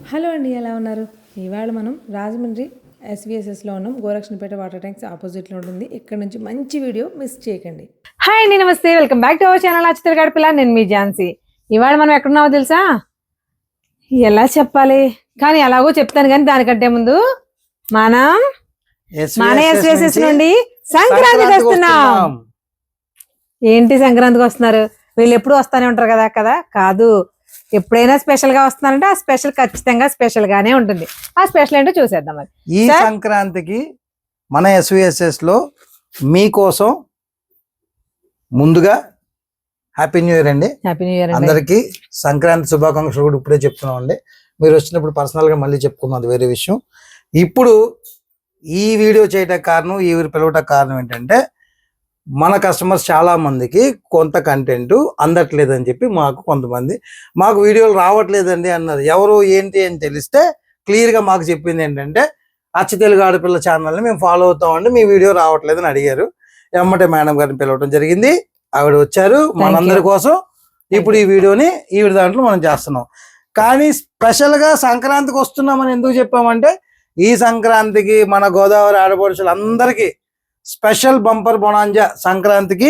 Hello అండి, ఎలా ఉన్నారు? ఇవాళ మనం రాజమండ్రి ఎస్విఎస్ఎస్లో ఉన్నాం. గోరక్షణపేట వాటర్ ట్యాంక్స్ ఆపోజిట్లో ఉంటుంది. ఇక్కడ నుంచి మంచి వీడియో మిస్ చేయకండి. హాయ్ అండి, నమస్తే, welcome back to our channel అచ్చితల గడపల. నేను మీ ఝాన్సీ. ఇవాళ మనం ఎక్కడున్నామో తెలుసా? ఎలా చెప్పాలి, కానీ ఎలాగో చెప్తాను. కానీ దానికంటే ముందు మనం మన ఎస్విఎస్ఎస్ నుండి సంక్రాంతికి వస్తున్నాం. ఏంటి సంక్రాంతికి వస్తున్నారు? వీళ్ళు ఎప్పుడు వస్తానే ఉంటారు కదా కదా కాదు, ఎప్పుడైనా స్పెషల్ గా వస్తున్నారంటే ఆ స్పెషల్ ఖచ్చితంగా స్పెషల్ గానే ఉంటుంది. ఆ స్పెషల్ ఏంటో చూసేద్దాం. మరి ఈ సంక్రాంతికి మన ఎస్విఎస్ఎస్ లో మీకోసం ముందుగా హ్యాపీ న్యూ ఇయర్ అండి. హ్యాపీ న్యూ ఇయర్ అందరికి సంక్రాంతి శుభాకాంక్షలు కూడా ఇప్పుడే చెప్తున్నాం అండి. మీరు వచ్చినప్పుడు పర్సనల్ గా మళ్ళీ చెప్పుకుందాం, అది వేరే విషయం. ఇప్పుడు ఈ వీడియో చేయడానికి కారణం, ఈ పిలవటానికి కారణం ఏంటంటే మన కస్టమర్స్ చాలా మందికి కొంత కంటెంట్ అందట్లేదని చెప్పి కొంతమంది మాకు వీడియోలు రావట్లేదండి అన్నారు. ఎవరు ఏంటి అని తెలిస్తే క్లియర్ గా మాకు చెప్పింది ఏంటంటే, అచ్చ తెలుగు ఆడపిల్ల ఛానల్ని మేము ఫాలో అవుతామండి, మీ వీడియో రావట్లేదని అడిగారు. ఎమ్మటే మేడం గారిని పిలవటం జరిగింది. ఆవిడ వచ్చారు మనందరి కోసం. ఇప్పుడు ఈ వీడియోని దాంట్లో మనం చేస్తున్నాం. కానీ స్పెషల్ గా సంక్రాంతికి వస్తున్నామని ఎందుకు చెప్పామంటే, ఈ సంక్రాంతికి మన గోదావరి ఆడపడుచులు అందరికీ స్పెషల్ బంపర్ బొనాంజా. సంక్రాంతికి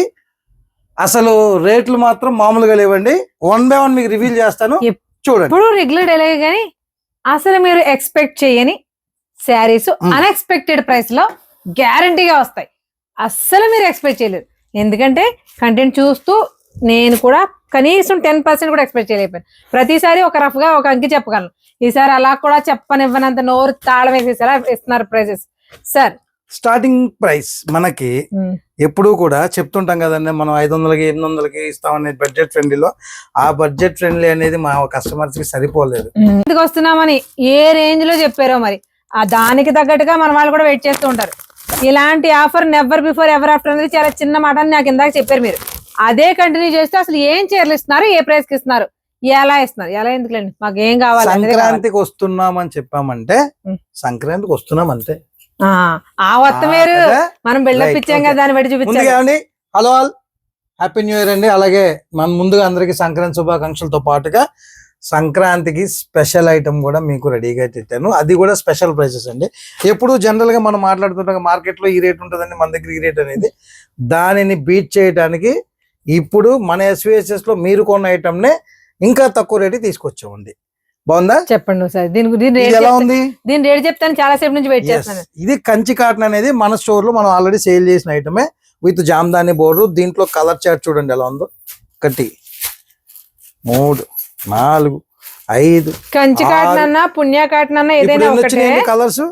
అసలు రేట్లు మాత్రం మామూలుగా లేవండి. 1 by 1 మీకు రివీల్ చేస్తాను, చూడండి. ఇప్పుడు రెగ్యులర్ డైలాగ్ కానీ అసలు మీరు ఎక్స్పెక్ట్ చేయని శారీస్ అన్ఎక్స్పెక్టెడ్ ప్రైస్ లో గ్యారంటీగా వస్తాయి. అస్సలు మీరు ఎక్స్పెక్ట్ చేయలేదు. ఎందుకంటే కంటెంట్ చూస్తూ నేను కూడా కనీసం 10% కూడా ఎక్స్పెక్ట్ చేయలేకపోయాను. ప్రతిసారి ఒక రఫ్ గా ఒక అంకి చెప్పగలను. ఈసారి అలా కూడా చెప్పనివ్వనంత నోరు తాళం వేసేసేలా ఇస్తున్నారు ప్రైజెస్. సార్, స్టార్టింగ్ ప్రైస్ మనకి ఎప్పుడు కూడా చెప్తుంటాం కదండి, మనం 500కి 800కి ఇస్తామనే బడ్జెట్ ఫ్రెండ్లీలో. ఆ బడ్జెట్ ఫ్రెండ్లీ అనేది మా కస్టమర్స్ కి సరిపోలేదు. ఎందుకు వస్తున్నామని ఏ రేంజ్ లో చెప్పారో మరి ఆ దానికి తగ్గట్టుగా మన వాళ్ళు కూడా వెయిట్ చేస్తూ ఉంటారు. ఇలాంటి offer never before ever after అనేది చాలా చిన్న మాట అని నాకు ఇందాక చెప్పారు. మీరు అదే కంటిన్యూ చేస్తే అసలు ఏం చీరలు ఇస్తున్నారు, ఏ ప్రైస్ కి ఇస్తున్నారు, ఎలా ఇస్తున్నారు, ఎలా ఎందుకులేండి, మాకు ఏం కావాలి. సంక్రాంతికి వస్తున్నామని చెప్పామంటే సంక్రాంతికి వస్తున్నాం అంతే. ఆ మొత్తం మీరు మనం బిల్డప్ ఇచ్చాం కదా, దాన్ని బట్టి చూపించండి. Hello all, happy new year అండి. అలాగే మనం ముందుగా అందరికి సంక్రాంతి శుభాకాంక్షలతో పాటుగా సంక్రాంతికి స్పెషల్ ఐటమ్ కూడా మీకు రెడీగా పెట్టాను. అది కూడా స్పెషల్ ప్రైసెస్ అండి. ఎప్పుడు జనరల్ గా మనం మాట్లాడుతుంటాం మార్కెట్ లో ఈ రేట్ ఉంటుందండి, మన దగ్గర ఈ రేట్ అనేది. దానిని బీట్ చేయడానికి ఇప్పుడు మన ఎస్విఎస్ఎస్ లో మీరు కొన్న ఐటమ్ నే ఇంకా తక్కువ రేటు తీసుకొచ్చామండి. బాగుందా? చెప్పండి సార్. దీని ఎలా ఉంది? దీని రేట్ చెప్తాను, చాలా సేపు నుంచి వెయిట్ చేస్తాను. ఇది కంచి కాటన్ అనేది మన స్టోర్ లో మనం ఆల్రెడీ సేల్ చేసిన ఐటమే, విత్ జామ్దాని బోర్డర్. దీంట్లో కలర్ చార్ట్ చూడండి ఎలా ఉందో. 1 3 4 5 కంచి కాటన్ అన్నా పుణ్య కాటన్ అన్నా ఏదైనా కలర్స్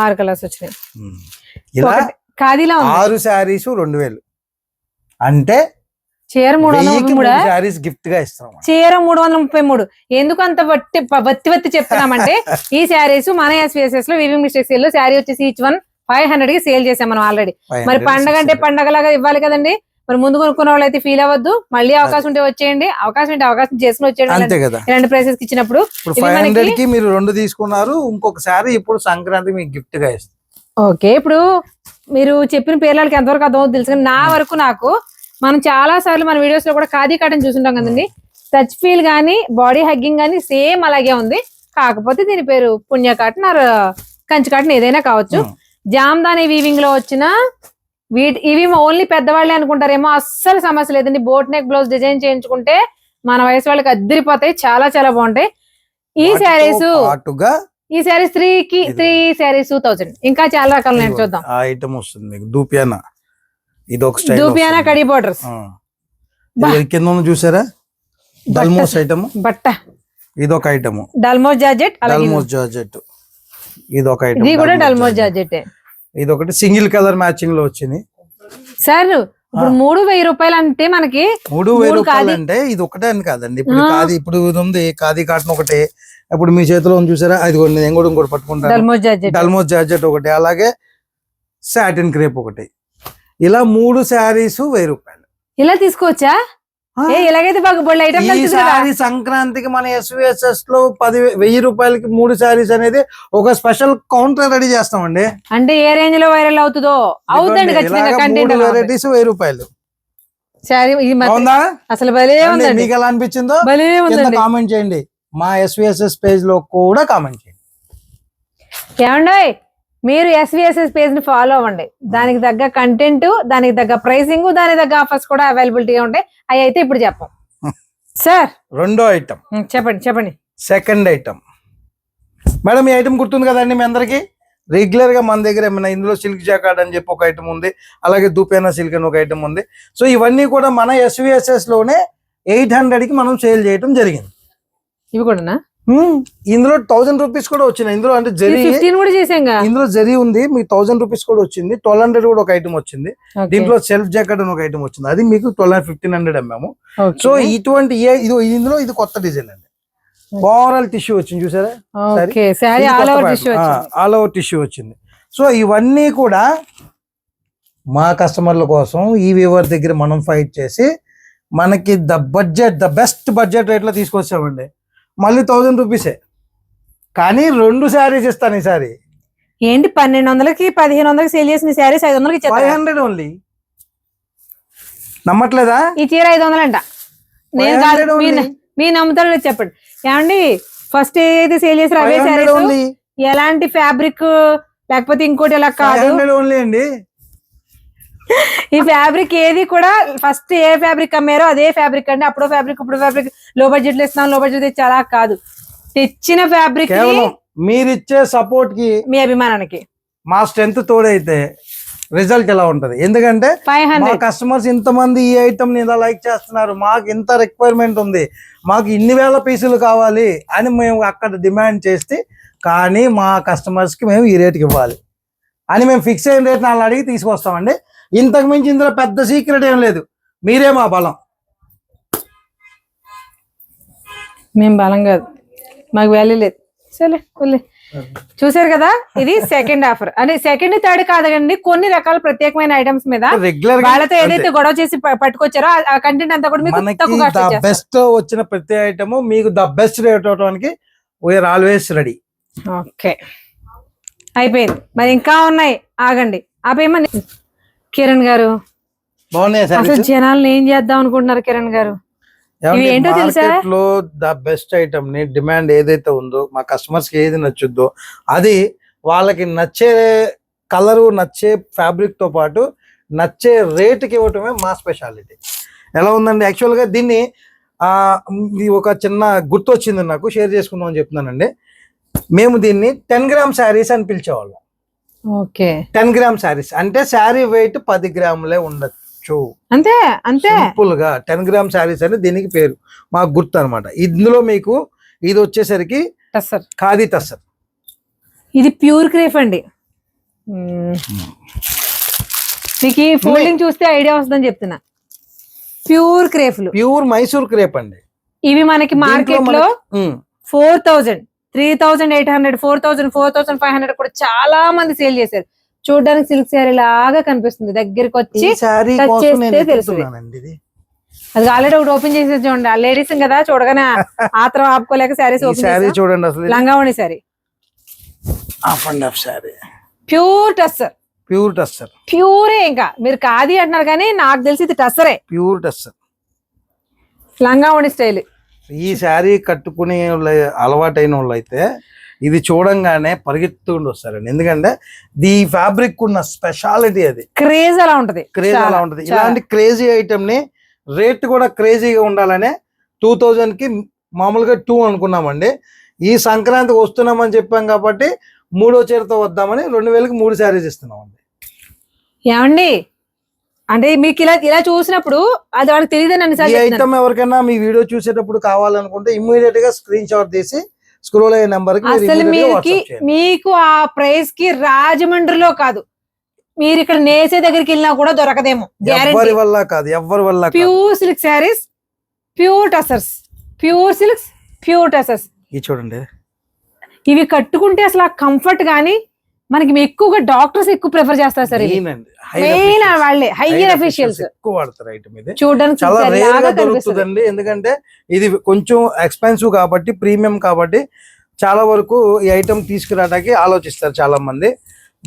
6 కలర్స్ వచ్చినాయి. ఇలా ఖాదీలో 6 శారీస్ 2000 అంటే చీర 333 గిఫ్ట్ గా ఇస్తాం. చీర 333. ఎందుకు అంత వత్తి చెప్తున్నామంటే ఈ శారీస్ మన ఎస్విఎస్ఎస్ లో వివింగ్ మిస్టేక్స్ లో శారీ వచ్చేసి ఈచ్ 1 500 కి సేల్ చేసాం మనం ఆల్రెడీ. మరి పండగ అంటే పండగలాగా ఇవ్వాలి కదండి. మరి ముందు కొనుక్కున్న వాళ్ళు అయితే ఫీల్ అవ్వద్దు. మళ్ళీ అవకాశం ఉంటే వచ్చేయండి, అవకాశం చేసుకుని వచ్చేయండి. రెండు ప్రైసెస్ కి ఇచ్చినప్పుడు 500 కి మీరు 2 తీసుకున్నారు, ఇంకొకసారి ఇప్పుడు సంక్రాంతి మీకు గిఫ్ట్ గా ఇస్తాం. ఓకే, ఇప్పుడు మీరు చెప్పిన పేర్లకి ఎంతవరకు అర్థమవుతుంది తెలుసు. నా వరకు నాకు మనం చాలా సార్లు మన వీడియోస్ లో కూడా ఖాదీ కాటన్ చూసుంటాం కదండి. టచ్ ఫీల్ గానీ బాడీ హగ్గింగ్ గానీ సేమ్ అలాగే ఉంది. కాకపోతే దీని పేరు పుణ్య కాటన్ ఆర్ కంచి కాటన్ ఏదైనా కావచ్చు. జామ్దాని వీవింగ్ లో వచ్చిన ఇవి ఓన్లీ పెద్దవాళ్ళే అనుకుంటారేమో, అస్సలు సమస్య లేదండి. బోట్ నెక్ బ్లౌజ్ డిజైన్ చేయించుకుంటే మన వయసు వాళ్ళకి అద్దరిపోతాయి, చాలా చాలా బాగుంటాయి. ఈ శారీస్ 3 శారీస్ 2000. ఇంకా చాలా రకాలు నేను చూద్దాం. ఐటమ్ వస్తుంది మీకు దూపియానా, ఇది ఒక స్టైల్ దూపియానా కడి బోర్డర్స్ కింద చూసారా. డల్మోస్ ఐటమ్ బట్ట, ఇది ఒక ఐటమ్. డల్మోస్ జార్జెట్, ఇది ఒక ఐటమ్. ఇది కూడా డల్మోస్ జార్జెట్. ఇది ఒకటి సింగిల్ కలర్ మ్యాచింగ్ లో వచ్చింది. సార్ ఇప్పుడు 3000 రూపాయలు అంటే మనకి 3000 రూపాయలు అంటే ఇది ఒకటే అని కాదండి. ఇప్పుడు కాదు, ఇప్పుడు ఇది ఉంది ఖాదీ కాటన్ ఒకటి. ఇప్పుడు మీ చేతిలో చూసారా, అది నేను కూడా ఇంకోటి పట్టుకుంటాను. డల్మోస్ జార్జెట్ ఒకటి, అలాగే సాటిన్ క్రేప్ ఒకటి. ఇలా 3 శారీస్ 1000 రూపాయలు. ఇలా తీసుకోవచ్చా? ఇలాగైతే ఈసారి సంక్రాంతికి మన ఎస్విఎస్ఎస్ లో 10,000 రూపాయలకి 3 శారీస్ అనేది ఒక స్పెషల్ కౌంటర్ రెడీ చేస్తామండి. అంటే ఏ రేంజ్ లో వైరల్ అవుతుందో అవుతుంది. 3 వెరైటీస్ 1000 రూపాయలు. అసలు భలే ఉంది. మీకు ఎలా అనిపించిందో కామెంట్ చేయండి. మా SVSS పేజ్ లో కూడా కామెంట్ చేయండి. ఏమండి మీరు SVSS పేజ్ ని ఫాలో అవ్వండి. దానికి తగ్గ కంటెంట్, దానికి తగ్గ ప్రైసింగ్, దానికి తగ్గ ఆఫర్స్ కూడా అవైలబిలిటీగా ఉంటాయి. అవి అయితే ఇప్పుడు చెప్పం సార్. రెండో ఐటమ్ చెప్పండి. సెకండ్ ఐటమ్ మేడం, ఈ ఐటమ్ గుర్తుంది కదండి మీ అందరికి. రెగ్యులర్ గా మన దగ్గర ఏమైనా ఇందులో సిల్క్ జాకార్డ్ అని చెప్పి ఒక ఐటమ్ ఉంది, అలాగే దూపేనా సిల్క్ అని ఒక ఐటమ్ ఉంది. సో ఇవన్నీ కూడా మన SVSS లోనే 800 కి మనం సేల్ చేయడం జరిగింది. ఇవి కూడా ఇందులో 1000 రూపీస్ కూడా వచ్చినాయి. ఇందులో అంటే జరీ కూడా చేసాం, ఇందులో జరీ ఉంది, మీకు 1000 రూపీస్ కూడా వచ్చింది. 1200 కూడా ఒక ఐటమ్ వచ్చింది. దీంట్లో సెల్ఫ్ జాకెట్ అని ఒక ఐటమ్ వచ్చింది, అది మీకు 1500 అమ్మాము. సో ఇటువంటి ఇందులో ఇది కొత్త డిజైన్ అండి. ఓవరాల్ టిష్యూ వచ్చింది చూసారా, ఆల్ ఓవర్ టిష్యూ వచ్చింది. సో ఇవన్నీ కూడా మా కస్టమర్ల కోసం ఈ వీవర్ దగ్గర మనం ఫైట్ చేసి మనకి ద బెస్ట్ బడ్జెట్ రేట్ లో తీసుకొచ్చామండి. మళ్ళీ 1000 రూపీసే, కానీ 2 శారీస్ ఇస్తాను ఈసారి. ఏంటి 1200కి 1500కి సేల్ చేసిన శారీస్ 500కి 500 ఓన్లీ. నమ్మట్లేదా? ఈ చీర 500 అంట. నేను కాదు, మీరు నమ్ముతారో చెప్పండి. ఏమండి ఫస్ట్ ఏదైతే సేల్ చేసారో అవే శారీస్, ఎలాంటి ఫ్యాబ్రిక్ లేకపోతే ఇంకోటి ఎలా కాదు ఓన్లీ అండి. ఈ ఫ్యాబ్రిక్ ఏది కూడా ఫస్ట్ ఏ ఫ్యాబ్రిక్ అమ్మారో అదే ఫ్యాబ్రిక్ అండి. అప్పుడు ఫ్యాబ్రిక్ ఇప్పుడు ఫ్యాబ్రిక్ లో బడ్జెట్ లో ఇస్తున్నాం, లో బడ్జెట్ చాలా కాదు. తెచ్చిన ఫ్యాబ్రిక్ మీరిచ్చే సపోర్ట్ కి, మీ అభిమానానికి మా స్ట్రెంత్ తోడైతే రిజల్ట్ ఎలా ఉంటది. ఎందుకంటే 500 కస్టమర్స్ ఇంతమంది ఈ ఐటమ్ ని ఇలా లైక్ చేస్తున్నారు, మాకు ఇంత రిక్వైర్మెంట్ ఉంది, మాకు ఇన్ని వేల పీసులు కావాలి అని మేము అక్కడ డిమాండ్ చేస్తే, కానీ మా కస్టమర్స్ కి మేము ఈ రేట్కి ఇవ్వాలి అని మేము ఫిక్స్ అయిన రేట్ నాలుగు అడిగి తీసుకొస్తామండి. ఇంతకు మించి ఇందులో పెద్ద సీక్రెట్ ఏం లేదు, మీరే మా బలం. మేము బలం కాదు, మాకు వాల్యూ లేదు. సరే చూసారు కదా, ఇది సెకండ్ ఆఫర్. అంటే సెకండ్ థర్డ్ కాదండి, కొన్ని రకాల ప్రత్యేకమైన ఐటమ్స్ మీద రెగ్యులర్ వాళ్ళతో ఏదైతే గొడవ చేసి పట్టుకొచ్చారో ఆ కంటెంట్ అంతా కూడా మీకు బెస్ట్ వచ్చిన ప్రతి ఐటమ్ మీకు ద బెస్ట్ రేట్ అవడానికి వీఆర్ ఆల్వేస్ రెడీ. ఓకే అయిపోయింది, మరి ఇంకా ఉన్నాయి, ఆగండి. ఆపేమని కిరణ్ గారు, బాగున్నాయి అసలు జనాలను ఏం చేద్దాం అనుకుంటున్నారు కిరణ్ గారు? ఏంటో తెలుసా, లో ద బెస్ట్ ఐటమ్ ని డిమాండ్ ఏదైతే ఉందో, మా కస్టమర్స్ కి ఏది నచ్చుద్దో అది వాళ్ళకి నచ్చే కలరు, నచ్చే ఫ్యాబ్రిక్ తో పాటు నచ్చే రేటుకి ఇవ్వటమే మా స్పెషాలిటీ. ఎలా ఉందండి, యాక్చువల్ గా దీన్ని ఒక చిన్న గుర్తు వచ్చింది నాకు, షేర్ చేసుకుందాం అని చెప్తున్నానండి. మేము దీన్ని 10 గ్రామ్ శారీస్ అని పిలిచేవాళ్ళం. ఓకే, 10 గ్రామ్ శారీస్ అంటే శారీ వెయిట్ 10 గ్రాములే ఉండొచ్చు, అంతే అంతే. సింపుల్ గా 10 గ్రామ్ శారీస్ అని దీనికి పేరు, మాకు గుర్తు అనమాట. ఇందులో మీకు ఇది వచ్చేసరికి టస్సర్, ఖాదీ టస్సర్. ఇది ప్యూర్ క్రేప్ అండి. మీకు ఫోల్డింగ్ చూస్తే ఐడియా వస్తుందని చెప్తున్నా. ప్యూర్ క్రేప్లు, ప్యూర్ మైసూర్ క్రేప్ అండి. ఇవి మనకి మార్కెట్ లో 4000, 3800, 4000, 4500 కూడా చాలా మంది సేల్ చేశారు. చూడడానికి సిల్క్ శారీ లాగా కనిపిస్తుంది, దగ్గరికి వచ్చి తెలుస్తుంది. అది ఆల్రెడీ ఒకటి ఓపెన్ చేసి చూడండి, లేడీస్ కదా చూడగానే ఆత్రం ఆపుకోలేక శారీస్ ఓపెన్ చూడండి. అసలు లంగావణి శారీ, ప్యూర్ టస్సర్, ప్యూర్ టస్సర్, ప్యూరే. ఇంకా మీరు ఖాదీ అంటున్నారు కానీ నాకు తెలిసి ఇది టస్సరే, ప్యూర్ టస్సర్, లంగావణి స్టైల్. ఈ శారీ కట్టుకునే అలవాటైన వాళ్ళు అయితే ఇది చూడంగానే పరిగెత్తుకుంటూ వస్తారండి. ఎందుకంటే ఈ ఫ్యాబ్రిక్ ఉన్న స్పెషాలిటీ, అది క్రేజ్ అలా ఉంటది, క్రేజ్ అలా ఉంటది. ఇలాంటి క్రేజీ ఐటమ్ ని రేట్ కూడా క్రేజీగా ఉండాలనే 2000 కి మామూలుగా 2 అనుకున్నామండి. ఈ సంక్రాంతికి వస్తున్నామని చెప్పాం కాబట్టి 3వ చీరతో వద్దామని 2000కి 3 శారీస్ ఇస్తున్నామండి. ఏమండి అంటే మీకు ఇలా చూసినప్పుడు అది వాళ్ళకి తెలియదు. ఈ ఐటమ్ ఎవరికైనా మీ వీడియో చూసేటప్పుడు కావాలనుకుంటే ఇమ్మీడియట్ గా స్క్రీన్ షాట్ తీసి స్క్రోల్ అయ్యే నెంబర్ కి అసలు మీకు ఆ ప్రైస్ కి రాజమండ్రిలో కాదు, మీరు ఇక్కడ నేసే దగ్గరికి వెళ్ళినా కూడా దొరకదేమో. ఎవరి వల్ల కాదు, ఎవరి వల్ల. Pure silk saris, pure tussars, pure silks, pure tussars. ఇది చూడండి, ఇవి కట్టుకుంటే అసలు ఆ కంఫర్ట్ గానీ మనకి ఎక్కువగా డాక్టర్స్ ఎక్కువ ప్రిఫర్ చేస్తారు సార్. మెయిన్ వాళ్ళే హైయర్ అఫీషియల్స్ ఎక్కువ వాడతారు ఐటమ్. ఇది చూడడానికి చాలా రేర్ గా దొరుకుతుందండి, ఎందుకంటే ఇది కొంచెం ఎక్స్పెన్సివ్ కాబట్టి, ప్రీమియం కాబట్టి చాలా వరకు ఈ ఐటమ్ తీసుకురావడానికి ఆలోచిస్తారు చాలా మంది.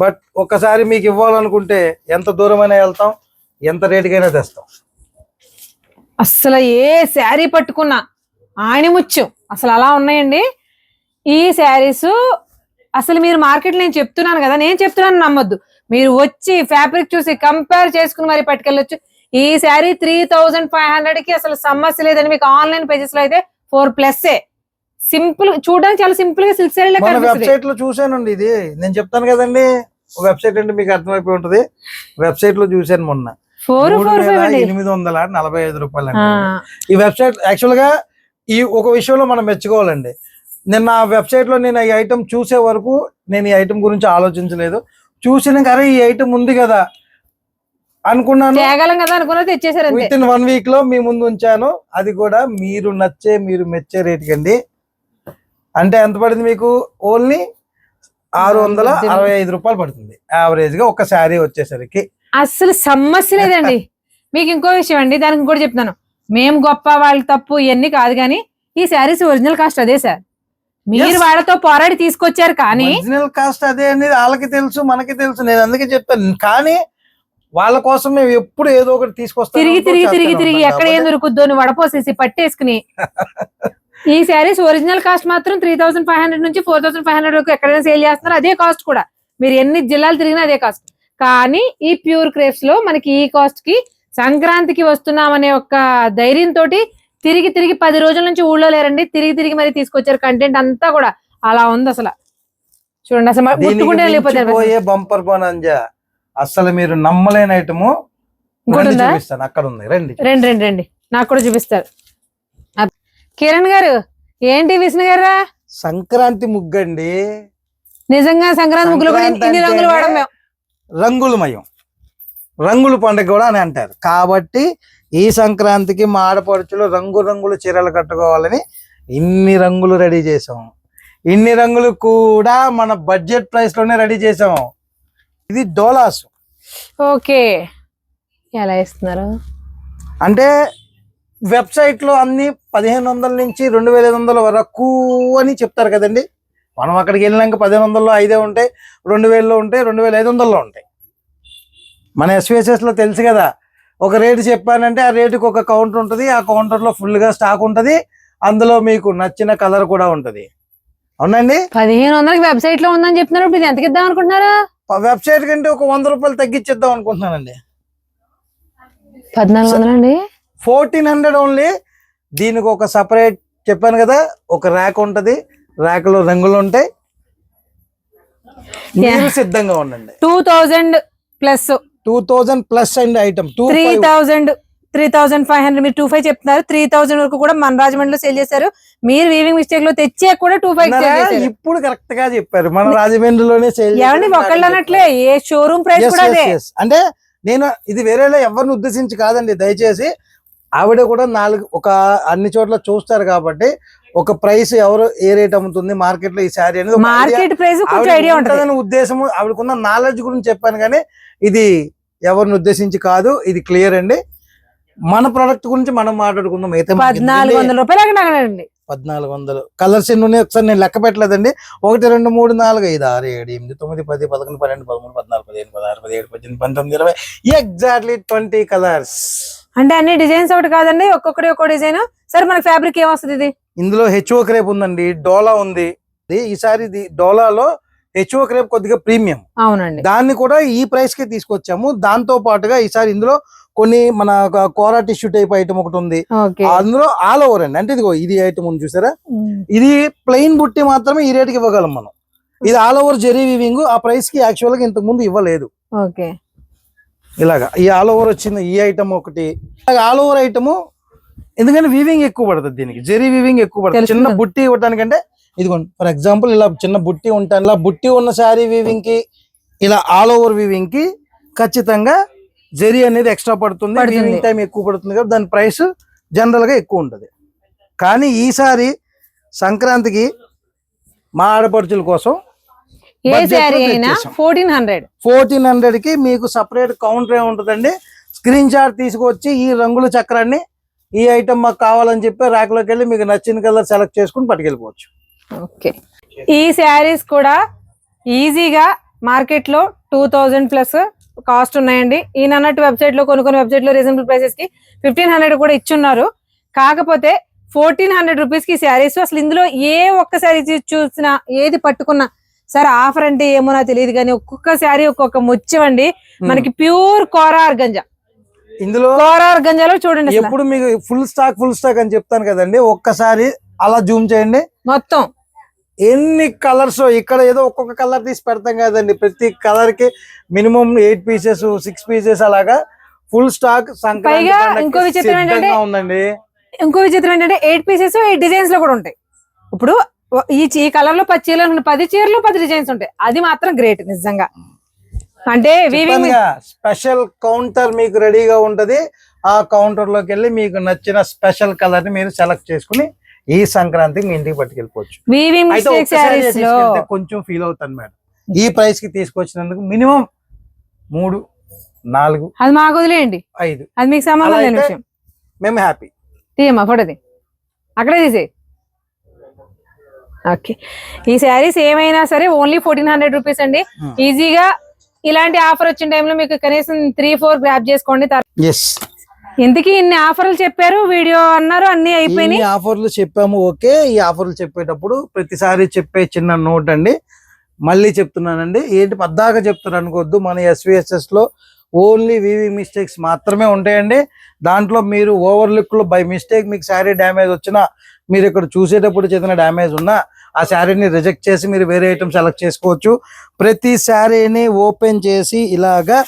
బట్ ఒకసారి మీకు ఇవ్వాలనుకుంటే ఎంత దూరమైనా వెళ్తాం, ఎంత రేటుకైనా తెస్తాం. అసలు ఏ శారీ పట్టుకున్నా ఆణిముత్యం అసలు అలా ఉన్నాయండి ఈ శారీస్. అసలు మీరు మార్కెట్ నేను చెప్తున్నాను కదా, నేను చెప్తున్నాను నమ్మొద్దు, మీరు వచ్చి ఫ్యాబ్రిక్ చూసి కంపేర్ చేసుకుని మరి పట్టుకెళ్ళొచ్చు. ఈ శారీ 3500 కి అసలు సమస్య లేదండి. మీకు ఆన్లైన్ పేజెస్ లో అయితే 4+. సింపుల్, చూడడానికి చాలా సింపుల్ గా సిల్క్ శారీ వెబ్సైట్ లో చూసానండి. ఇది నేను చెప్తాను కదండి, వెబ్సైట్ అంటే మీకు అర్థమైపోయి ఉంటది. వెబ్సైట్ లో చూసాను మొన్న 845 రూపాయలు అండి ఈ వెబ్సైట్. యాక్చువల్ గా ఈ ఒక విషయంలో మనం మెచ్చుకోవాలండి. నిన్న ఆ వెబ్సైట్ లో నేను ఈ ఐటమ్ చూసే వరకు నేను ఈ ఐటమ్ గురించి ఆలోచించలేదు. చూసిన కానీ ఈ ఐటమ్ ఉంది కదా అనుకున్నాను, తెచ్చేసారు. విత్ ఇన్ 1 వీక్ లో మీ ముందు ఉంచాను. అది కూడా మీరు మెచ్చే రేట్ కండి. అంటే ఎంత పడింది మీకు? ఓన్లీ 665 రూపాయలు పడుతుంది యావరేజ్ గా ఒక శారీ వచ్చేసరికి. అసలు సమస్య లేదండి. మీకు ఇంకో విషయం అండి, దానికి ఇంకోటి చెప్తున్నాను. మేము గొప్ప వాళ్ళు తప్పు ఇవన్నీ కాదు, కానీ ఈ శారీస్ ఒరిజినల్ కాస్ట్ అదే సార్. మీరు వాళ్ళతో పోరాడి తీసుకొచ్చారు, కానీ ఒరిజినల్ కాస్ట్ అదే అనేది వాళ్ళకి తెలుసు, మనకి తెలుసు. నేను అందుకే చెప్తాను, కానీ వాళ్ళ కోసం మేము ఎప్పుడు ఏదో ఒకటి తీసుకొస్తాం. తిరిగి ఎక్కడ ఏం దొరుకుద్దో అని వడపోసేసి పట్టేసుకుని ఈ శారీస్ ఒరిజినల్ కాస్ట్ మాత్రం 3500 నుంచి 4500 వరకు ఎక్కడైనా సేల్ చేస్తున్నారు. అదే కాస్ట్ కూడా మీరు ఎన్ని జిల్లాలు తిరిగినా అదే కాస్ట్. కానీ ఈ ప్యూర్ క్రేప్స్ లో మనకి ఈ కాస్ట్ కి సంక్రాంతికి వస్తున్నామనే ఒక ధైర్యంతో తిరిగి 10 రోజుల నుంచి ఊళ్ళో లేరండి. తిరిగి మరి తీసుకొచ్చారు. కంటెంట్ అంతా కూడా అలా ఉంది. అసలు చూడండి, అసలు ముట్టుకుంటే లేకపోతే బంపర్ బోనంజా అసలు మీరు నమ్మలేని ఐటమ్ చూపిస్తాను. అక్కడ ఉంది, రండి నాకు కూడా చూపిస్తారు. కిరణ్ గారు ఏంటి విష్ణు గారా? సంక్రాంతి ముగ్గండి. నిజంగా సంక్రాంతి ముగ్గులు ఇన్ని రంగులు వాడడం మేము. రంగులమయం, రంగుల పండుగ కూడా అని అంటారు. కాబట్టి ఈ సంక్రాంతికి మా ఆడపడుచులు రంగుల చీరలు కట్టుకోవాలని ఇన్ని రంగులు రెడీ చేసాం. ఇన్ని రంగులు కూడా మన బడ్జెట్ ప్రైస్ లోనే రెడీ చేసాం. ఇది డోలాస్. ఓకే, ఎలా ఇస్తున్నారు అంటే వెబ్సైట్ లో అన్ని 1500 నుంచి 2500 వరకు అని చెప్తారు కదండి. మనం అక్కడికి వెళ్ళినాక 1500లో 5 ఉంటాయి, 2000లో ఉంటాయి, 2500లో ఉంటాయి. మన ఎస్విఎస్ఎస్ లో తెలుసు కదా, ఒక రేటు చెప్పానంటే ఆ రేటుకి ఒక కౌంటర్ ఉంటుంది. ఆ కౌంటర్ లో ఫుల్ గా స్టాక్ ఉంటది. అందులో మీకు నచ్చిన కలర్ కూడా ఉంటది. అవునండి, 1500కి వెబ్సైట్ లో ఉందని చెప్తున్నారు. ఇప్పుడు ఎంతకి ఇద్దాం అనుకుంటున్నారా? వెబ్సైట్ కంటే ఒక 100 రూపాయలు తగ్గించేద్దాం అనుకుంటున్నానండి. 1400 అండి, 1400 ఓన్లీ. దీనికి ఒక సపరేట్ చెప్పాను కదా, ఒక ర్యాక్ ఉంటది. ర్యాక్ లో రంగులు ఉంటాయి. మీరు సిద్ధంగా ఉండండి. 2000 ప్లస్ 2000 ప్లస్ అండి ఐటమ్. 3500 మీరు 25 చెప్తున్నారు. 3000 వరకు కూడా మన రాజమండ్రిలో సేల్ చేశారు. మీరు వీవింగ్ మిస్టేక్ లో తెచ్చే కూడా 25 ఇప్పుడు కరెక్ట్ గా చెప్పారు. మన రాజమండ్రిలోనే సేల్ ఏమండి, ఒకళ్ళు అన్నట్లే ఏ షోరూమ్ ప్రైస్ కూడా అదే. అంటే నేను ఇది వేరేలా ఎవరిని ఉద్దేశించి కాదండి. దయచేసి ఆవిడ కూడా ఒక అన్ని చోట్ల చూస్తారు కాబట్టి ఒక ప్రైస్ ఎవరు ఏ రేట్ అమ్ముతుంది మార్కెట్ లో ఈ శారీ అనేది మార్కెట్ ప్రైస్ ఐడియా ఉంటుందని ఉద్దేశం. ఆవిడకున్న నాలెడ్జ్ గురించి చెప్పాను, కానీ ఇది ఎవరిని ఉద్దేశించి కాదు. ఇది క్లియర్ అండి. మన ప్రొడక్ట్ గురించి మనం మాట్లాడుకుందాం. 1400 రూపాయలు 1400 కలర్స్ ఎన్ని ఉన్నాయి ఒకసారి నేను లెక్క పెట్టలేదండి. 1 2 3 4 5 6 7 8 9 10 11 12 13 14 15 16 17 18 19 20 ఎగ్జాక్ట్లీ 20 కలర్స్. అంటే అన్ని డిజైన్స్ ఒకటి కాదండి, ఒక్కొక్కటి ఒక్కో డిజైన్. సరే మనకి ఫ్యాబ్రిక్ ఏమొస్తుంది? ఇది ఇందులో హెచ్ఓ క్రేప్ ఉందండి, డోలా ఉంది. ఈసారి డోలాలో హెచ్ఓ క్రేప్ కొద్దిగా ప్రీమియం. అవునండి, దాన్ని కూడా ఈ ప్రైస్ కి తీసుకొచ్చాము. దాంతో పాటుగా ఈసారి ఇందులో కొన్ని మన కోరా టిష్యూ టైప్ ఐటమ్ ఒకటి ఉంది. అందులో ఆల్ ఓవర్ అండి. అంటే ఇదిగో ఇది ఐటమ్ ఉంది చూసారా, ఇది ప్లెయిన్ బుట్టి మాత్రమే ఈ రేటుకి ఇవ్వగలం మనం. ఇది ఆల్ ఓవర్ జెరీ వీవింగ్. ఆ ప్రైస్ కి యాక్చువల్ గా ఇంతకు ముందు ఇవ్వలేదు. ఇలాగా ఈ ఆల్ ఓవర్ వచ్చింది. ఈ ఐటమ్ ఒకటి ఆల్ ఓవర్ ఐటమ్, ఎందుకంటే వీవింగ్ ఎక్కువ పడుతుంది దీనికి. జెరీ వీవింగ్ ఎక్కువ పడుతుంది. చిన్న బుట్టి ఇవ్వడానికంటే ఇదిగోండి ఫర్ ఎగ్జాంపుల్ ఇలా చిన్న బుట్టి ఉంటాను. ఇలా బుట్టి ఉన్న శారీ వీవింగ్ కి ఇలా ఆల్ ఓవర్ వీవింగ్ కి ఖచ్చితంగా జెరీ అనేది ఎక్స్ట్రా పడుతుంది. వీవింగ్ టైం ఎక్కువ పడుతుంది కాబట్టి దాని ప్రైస్ జనరల్ గా ఎక్కువ ఉంటది. కానీ ఈసారి సంక్రాంతికి మా ఆడపడుచుల కోసం 1400 కి మీకు సపరేట్ కౌంటర్ ఏముంటదండి. స్క్రీన్ షాట్ తీసుకొచ్చి ఈ రంగుల చక్రాన్ని ఈ ఐటమ్ మాకు కావాలని చెప్పి ర్యాక్ లోకి వెళ్ళి మీకు నచ్చిన కలర్ సెలెక్ట్ చేసుకుని పట్టుకెళ్ళిపోవచ్చు. ఓకే, ఈ శారీస్ కూడా ఈజీగా మార్కెట్ లో 2000 ప్లస్ కాస్ట్ ఉన్నాయండి. ఈయన వెబ్సైట్ లో కొన్ని వెబ్సైట్ లో రీజనబుల్ ప్రైసెస్ కి 1500 కూడా ఇచ్చున్నారు. కాకపోతే 1400 రూపీస్ కి శారీస్. అసలు ఇందులో ఏ ఒక్క శారీ చూసినా ఏది పట్టుకున్నా సరే ఆఫర్ అంటే ఏమో నాకు తెలియదు కానీ ఒక్కొక్క శారీ ఒక్కొక్క ముత్యమండి. మనకి ప్యూర్ కోరా ఆర్గంజా. ఇందులో కోరా ఆర్గంజాలో చూడండి అసలు ఎప్పుడు మీకు ఫుల్ స్టాక్ అని చెప్తాను కదండి, ఒక్కసారి అలా జూమ్ చేయండి. మొత్తం ఎన్ని కలర్స్, ఇక్కడ ఏదో ఒక్కొక్క కలర్ తీసి పెడతాం కదండి, ప్రతి కలర్ కి మినిమం 8 పీసెస్ 6 పీసెస్ అలాగా ఫుల్ స్టాక్. పైగా ఇంకో విచిత్రం ఏంటంటే ఉందండి, 8 పీసెస్ 8 డిజైన్స్ లో కూడా ఉంటాయి. ఇప్పుడు ఈ కలర్ లో 10 చీరలు 10 చీరలు 10 డిజైన్స్ ఉంటాయి. అది మాత్రం గ్రేట్ నిజంగా. అంటే స్పెషల్ కౌంటర్ మీకు రెడీగా ఉంటది. ఆ కౌంటర్ లోకి వెళ్ళి మీకు నచ్చిన స్పెషల్ కలర్ ని మీరు సెలెక్ట్ చేసుకుని ఈ సంక్రాంతికి మీ ఇంటికి పట్టుకెళ్ళిపోవచ్చు. అయితే ఒక్కసారి తీసుకెళ్తే కొంచెం ఫీల్ అవుతాను మేడం. ఈ ప్రైస్ కి తీసుకొచ్చినందుకు మినిమం 3, 4, అది మాకు వదిలేయండి, 5 అది మీకు సంబంధం లేని విషయం. మేము హ్యాపీ. తీయమ్మా ఫోటోది, అక్కడే తీసే. ఓకే, ఈ శారీస్ ఏమైనా సరే ఓన్లీ 1400 రూపీస్ అండి. ఈజీగా ఇలాంటి ఆఫర్ వచ్చిన టైంలో మీకు కనీసం 3-4 గ్రాప్ చేసుకోండి. ఇంతకీ ఇన్ని ఆఫర్లు చెప్పారు, వీడియో అన్నారు, అన్ని అయిపోయినాయి. ఆఫర్లు చెప్పాము, ఓకే. ఈ ఆఫర్లు చెప్పేటప్పుడు ప్రతిసారి చెప్పే చిన్న నోట్ అండి, మళ్ళీ చెప్తున్నానండి. ఏంటి పద్దాక చెప్తారు అనుకోవద్దు. మన SVSS లో ఓన్లీ వివి మిస్టేక్స్ మాత్రమే ఉంటాయండి. దాంట్లో మీరు ఓవర్ లుక్ లో బై మిస్టేక్ మీకు శారీ డ్యామేజ్ వచ్చినా, మీరు ఇక్కడ చూసేటప్పుడు చేసిన డ్యామేజ్ ఉన్నా ఆ శారీని రిజెక్ట్ చేసి మీరు వేరే ఐటమ్ సెలెక్ట్ చేసుకోవచ్చు. ప్రతి శారీని ఓపెన్ చేసి ఇలాగా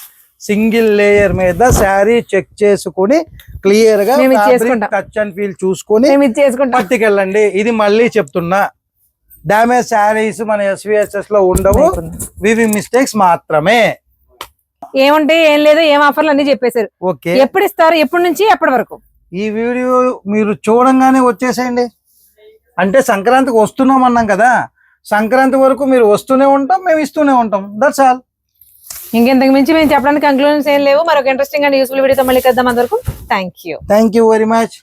సింగిల్ లేయర్ మీద శారీ చెక్ చేసుకుని క్లియర్ గా టచ్ అండ్ ఫీల్ చూసుకుని పట్టుకెళ్ళండి. ఇది మళ్ళీ చెప్తున్నా, డ్యామేజ్ శారీస్ మన SVSS లో ఉండవు, వివి మిస్టేక్స్ మాత్రమే. ఏముంటాయి ఏం లేదు, ఏం ఆఫర్లు అన్ని చెప్పేశారు. ఓకే, ఎప్పుడు ఇస్తారు, ఎప్పటి నుంచి ఎప్పటి వరకు? ఈ వీడియో మీరు చూడంగానే వచ్చేసేయండి. అంటే సంక్రాంతికి వస్తున్నాం అన్నాం కదా, సంక్రాంతి వరకు మీరు వస్తూనే ఉంటాం, మేము ఇస్తూనే ఉంటాం. That's all. ఇంకెంతకు మించి మేము చెప్పడానికి కంక్లూజన్స్ ఏం లేవు. మరొక ఇంట్రెస్టింగ్ అండ్ యూస్ఫుల్ వీడియోతో మళ్ళీ కలుద్దాం. అందరికీ థ్యాంక్ యూ వెరీ మచ్.